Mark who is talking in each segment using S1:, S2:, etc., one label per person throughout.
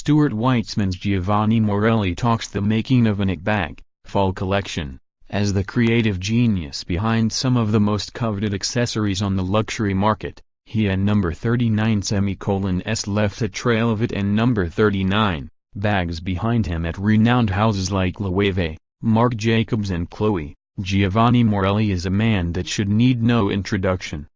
S1: Stuart Weitzman's Giovanni Morelli talks the making of a Nick bag, fall collection, as the creative genius behind some of the most coveted accessories on the luxury market. He and number 39s left a trail of it and number 39 bags behind him at renowned houses like Loewe, Marc Jacobs and Chloe. Giovanni Morelli is a man that should need no introduction.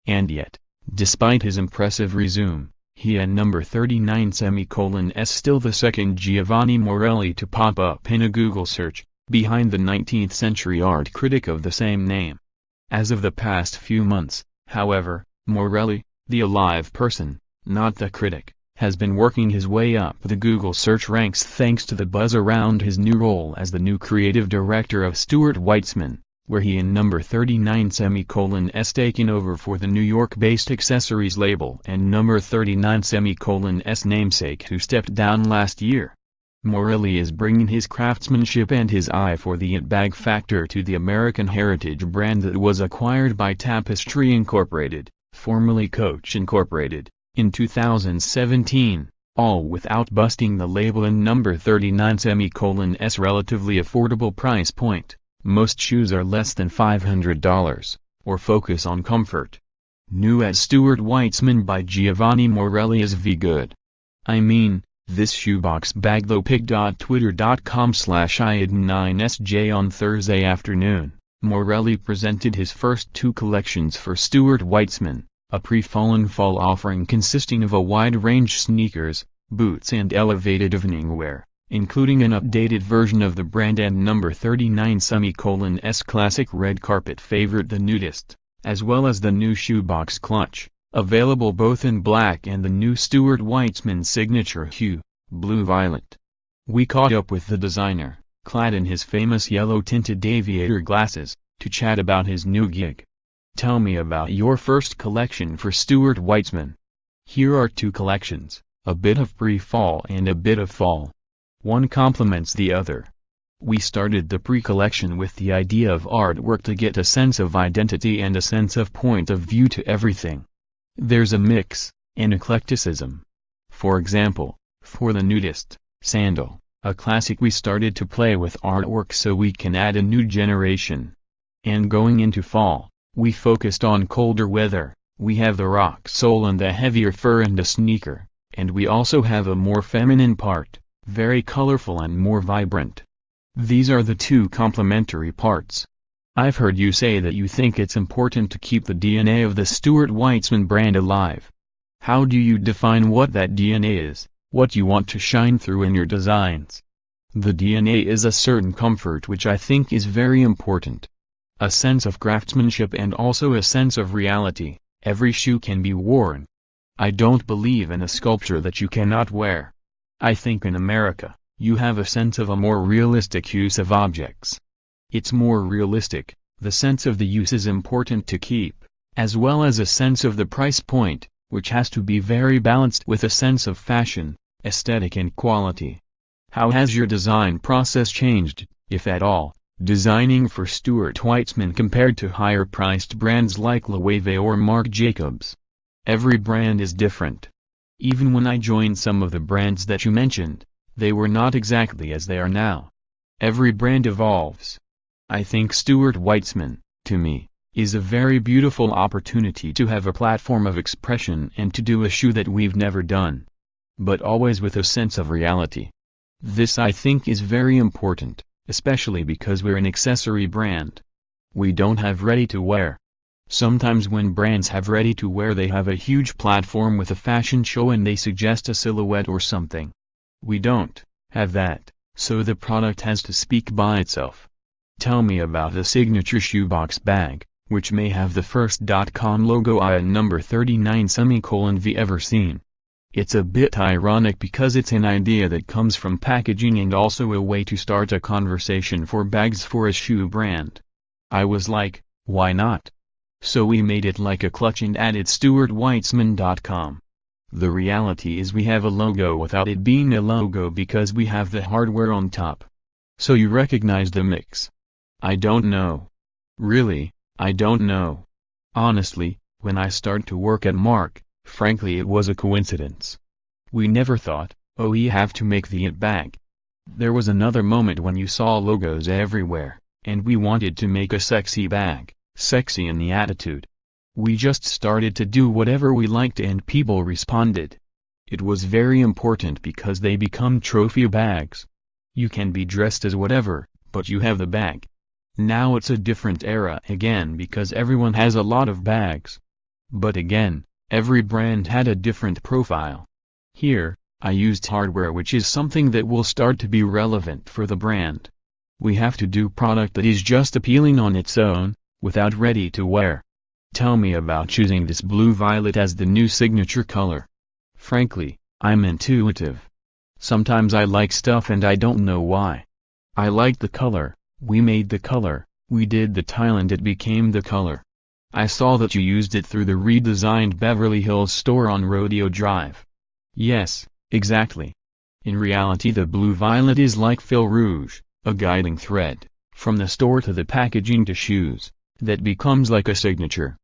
S1: And yet, despite his impressive resume, he and number 39s still the second Giovanni Morelli to pop up in a Google search, behind the 19th century art critic of the same name. As of the past few months, however, Morelli, the alive person, not the critic, has been working his way up the Google search ranks thanks to the buzz around his new role as the new creative director of Stuart Weitzman, where he and number 39s taken over for the New York-based accessories label and number 39s namesake who stepped down last year. Morelli is bringing his craftsmanship and his eye for the it bag factor to the American heritage brand that was acquired by Tapestry Incorporated, formerly Coach Incorporated, in 2017, all without busting the label and number 39s relatively affordable price point. Most shoes are less than $500, or focus on comfort. New as Stuart Weitzman by Giovanni Morelli is good. I mean, this shoebox bag though. pic.twitter.com/iadn9sj On Thursday afternoon, Morelli presented his first two collections for Stuart Weitzman, a pre-fallen fall offering consisting of a wide range sneakers, boots and elevated evening wear, including an updated version of the brand and number 39s classic red carpet favorite the nudist, as well as the new shoebox clutch, available both in black and the new Stuart Weitzman signature hue, blue-violet. We caught up with the designer, clad in his famous yellow-tinted aviator glasses, to chat about his new gig. Tell me about your first collection for Stuart Weitzman. Here are two collections, a bit of pre-fall and a bit of fall. One complements the other. We started the pre-collection with the idea of artwork to get a sense of identity and a sense of point of view to everything. There's a mix, an eclecticism. For example, for the nudist, sandal, a classic, we started to play with artwork so we can add a new generation. And going into fall, we focused on colder weather. We have the rock sole and the heavier fur and a sneaker, and we also have a more feminine part, very colorful and more vibrant. These are the two complementary parts. I've heard you say that you think it's important to keep the DNA of the Stuart Weitzman brand alive. How do you define what that DNA is, what you want to shine through in your designs? The DNA is a certain comfort which I think is very important. A sense of craftsmanship and also a sense of reality. Every shoe can be worn. I don't believe in a sculpture that you cannot wear. I think in America, you have a sense of a more realistic use of objects. It's more realistic, the sense of the use is important to keep, as well as a sense of the price point, which has to be very balanced with a sense of fashion, aesthetic and quality. How has your design process changed, if at all, designing for Stuart Weitzman compared to higher-priced brands like Loewe or Marc Jacobs? Every brand is different. Even when I joined some of the brands that you mentioned, they were not exactly as they are now. Every brand evolves. I think Stuart Weitzman, to me, is a very beautiful opportunity to have a platform of expression and to do a shoe that we've never done. But always with a sense of reality. This I think is very important, especially because we're an accessory brand. We don't have ready-to-wear. Sometimes when brands have ready-to-wear they have a huge platform with a fashion show and they suggest a silhouette or something. We don't have that, so the product has to speak by itself. Tell me about the signature shoebox bag, which may have the first .com logo and number 39v ever seen. It's a bit ironic because it's an idea that comes from packaging and also a way to start a conversation for bags for a shoe brand. I was like, why not? So we made it like a clutch and added StuartWeitzman.com. The reality is we have a logo without it being a logo because we have the hardware on top. So you recognize the mix? I don't know. Really, I don't know. Honestly, when I started to work at Marc, frankly it was a coincidence. We never thought, Oh, you have to make the it bag. There was another moment when you saw logos everywhere, and we wanted to make a sexy bag, sexy in the attitude. We just started to do whatever we liked and people responded. It was very important because they become trophy bags. You can be dressed as whatever, but you have the bag. Now it's a different era again because everyone has a lot of bags. But again, every brand had a different profile. Here, I used hardware, which is something that will start to be relevant for the brand. We have to do product that is just appealing on its own, without ready to wear. Tell me about choosing this blue-violet as the new signature color. Frankly, I'm intuitive. Sometimes I like stuff and I don't know why. I liked the color, we made the color, we did the tile and it became the color. I saw that you used it through the redesigned Beverly Hills store on Rodeo Drive. Yes, exactly. In reality the blue-violet is like fil rouge, a guiding thread, from the store to the packaging to shoes, that becomes like a signature.